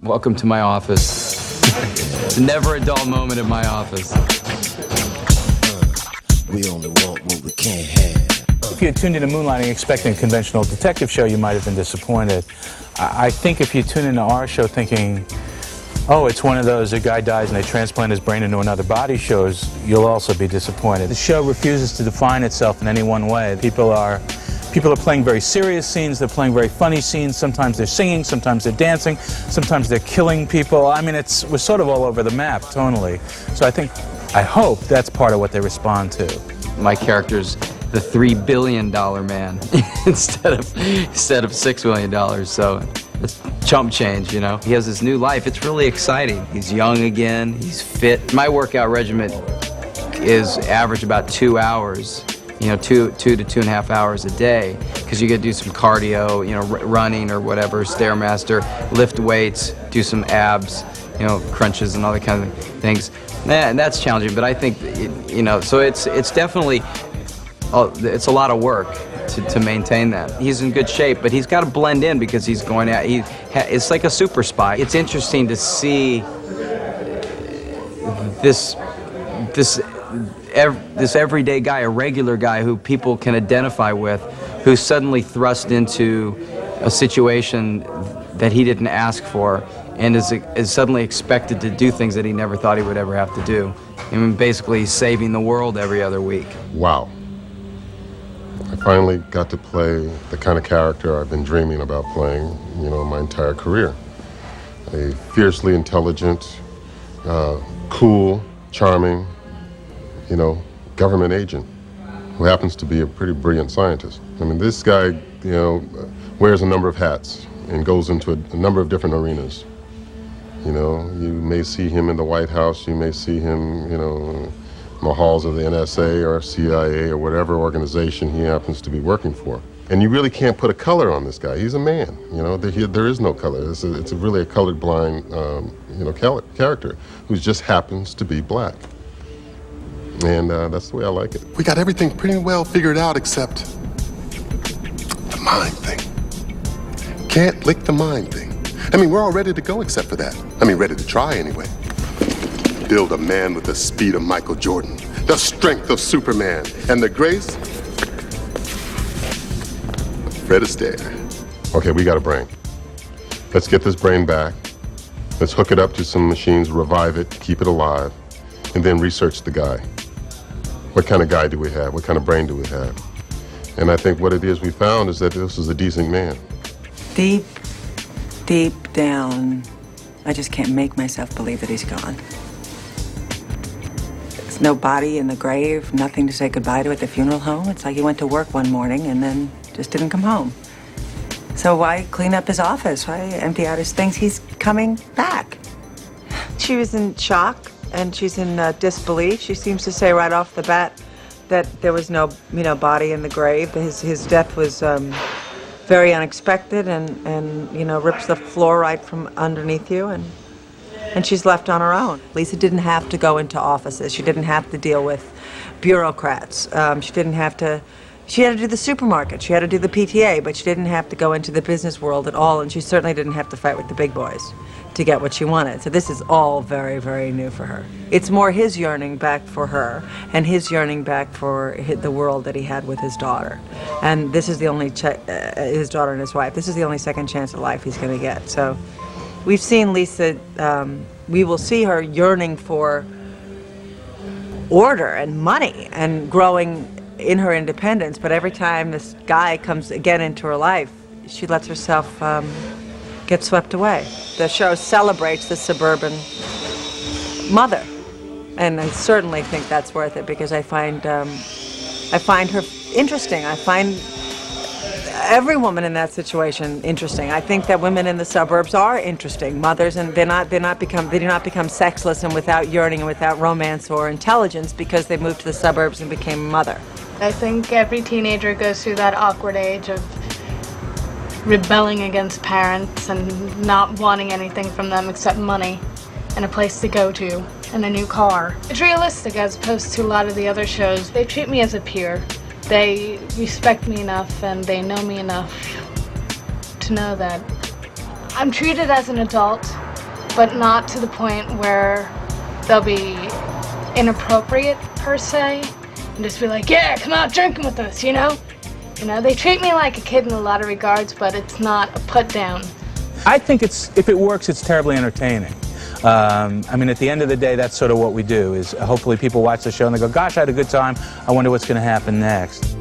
Welcome to my office. It's never a dull moment in my office. We only want what we can't have. If you had tuned into Moonlighting expecting a conventional detective show, you might have been disappointed. I think if you tune into our show thinking, oh, it's one of those, a guy dies and they transplant his brain into another body shows, you'll also be disappointed. The show refuses to define itself in any one way. People are playing very serious scenes, they're playing very funny scenes, sometimes they're singing, sometimes they're dancing, sometimes they're killing people. I mean, we're sort of all over the map tonally. So I hope that's part of what they respond to. My character's the $3 billion man instead of $6 million, so it's chump change, you know. He has this new life. It's really exciting. He's young again, he's fit. My workout regimen is average about 2 hours. You know, two to 2.5 hours a day, because you got to do some cardio, you know, running or whatever, Stairmaster, lift weights, do some abs, you know, crunches and all that kind of things. And that's challenging, but I think, you know, so it's definitely, it's a lot of work to maintain that. He's in good shape, but he's got to blend in because he's going out. It's like a super spy. It's interesting to see this everyday guy, a regular guy who people can identify with, who's suddenly thrust into a situation that he didn't ask for and is suddenly expected to do things that he never thought he would ever have to do. I mean, basically saving the world every other week. Wow. I finally got to play the kind of character I've been dreaming about playing, you know, my entire career. A fiercely intelligent, cool, charming, you know, government agent who happens to be a pretty brilliant scientist. I mean, this guy, you know, wears a number of hats and goes into a number of different arenas. You know, you may see him in the White House, you may see him, you know, in the halls of the NSA or CIA or whatever organization he happens to be working for. And you really can't put a color on this guy. He's a man, you know, there is no color. It's really a colorblind, you know, character who just happens to be black. And that's the way I like it. We got everything pretty well figured out except the mind thing. Can't lick the mind thing. I mean, we're all ready to go except for that. I mean, ready to try anyway. Build a man with the speed of Michael Jordan, the strength of Superman, and the grace of Fred Astaire. Okay, we got a brain. Let's get this brain back. Let's hook it up to some machines, revive it, keep it alive, and then research the guy. What kind of guy do we have? What kind of brain do we have? And I think what it is we found is that this is a decent man. Deep, deep down, I just can't make myself believe that he's gone. There's no body in the grave, nothing to say goodbye to at the funeral home. It's like he went to work one morning and then just didn't come home. So why clean up his office? Why empty out his things? He's coming back. She was in shock. And she's in disbelief. She seems to say right off the bat that there was no, you know, body in the grave. His death was very unexpected and you know, rips the floor right from underneath you, and she's left on her own. Lisa didn't have to go into offices. She didn't have to deal with bureaucrats. She didn't have to. She had to do the supermarket. She had to do the PTA, but she didn't have to go into the business world at all, and she certainly didn't have to fight with the big boys to get what she wanted. So this is all very, very new for her. It's more his yearning back for her and his yearning back for the world that he had with his daughter. And this is the only, his daughter and his wife, this is the only second chance at life he's gonna get. So we've seen Lisa, we will see her yearning for order and money and growing in her independence, but every time this guy comes again into her life, she lets herself get swept away. The show celebrates the suburban mother, and I certainly think that's worth it because I find her interesting. I find every woman in that situation interesting. I think that women in the suburbs are interesting mothers, and they do not become sexless and without yearning and without romance or intelligence because they moved to the suburbs and became a mother. I think every teenager goes through that awkward age of rebelling against parents and not wanting anything from them except money and a place to go to and a new car. It's realistic as opposed to a lot of the other shows. They treat me as a peer. They respect me enough and they know me enough to know that I'm treated as an adult but not to the point where they'll be inappropriate per se, and just be like, yeah, come out drinking with us, you know? You know, they treat me like a kid in a lot of regards, but it's not a put down. I think if it works, it's terribly entertaining. I mean, at the end of the day, that's sort of what we do, is hopefully people watch the show and they go, gosh, I had a good time, I wonder what's going to happen next.